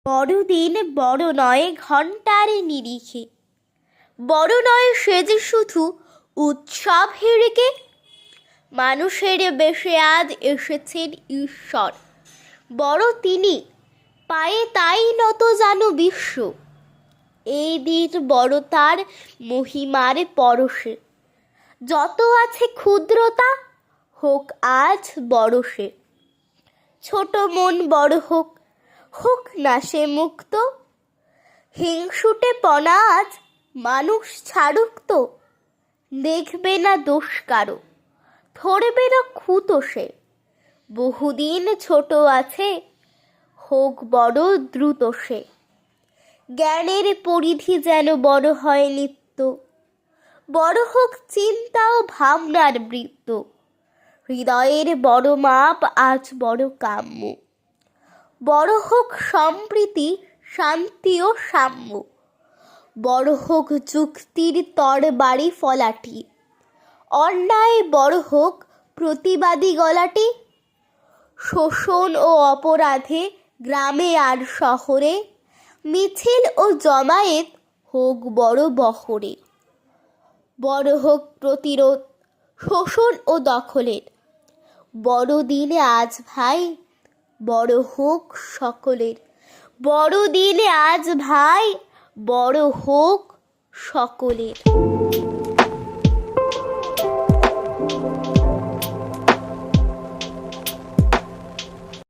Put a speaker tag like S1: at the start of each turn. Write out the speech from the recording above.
S1: বড়দিন বড় নয় ঘণ্টার নিরিখে, বড় নয় সে যে শুধু উৎসব হেরেকে। মানুষের বেশে আজ এসেছেন ঈশ্বর, বড় তিনি, পায়ে তাই নত জানো বিশ্ব। এই দিন বড় তার মহিমার পরশে, যত আছে ক্ষুদ্রতা হোক আজ বড় সে। ছোট মন বড় হোক, হোক না সে মুক্ত, হিংসুটে পনা আজ মানুষ ছাড়ুক তো। দেখবে না দোষ কারো, ধরবে না খুঁতো সে, বহুদিন ছোট আছে হোক বড় দ্রুত সে। জ্ঞানের পরিধি যেন বড় হয় নিত্য, বড় হোক চিন্তা ও ভাবনার বৃত্ত। হৃদয়ের বড় মাপ আজ বড় কাম্য, বড় হোক সম্প্রীতি শান্তি ও সাম্য। বড় হোক যুক্তির তরবারি ফলাটি, অন্যায় বড় হোক প্রতিবাদী গলাটি। শোষণ ও অপরাধে গ্রামে আর শহরে, মিছিল ও জমায়েত হোক বড় বহরে। বড় হোক প্রতিরোধ শোষণ ও দখলের, বড়দিনে আজ ভাই বড় হোক সকলের। বড়দিনে আজ ভাই বড় হোক সকলের।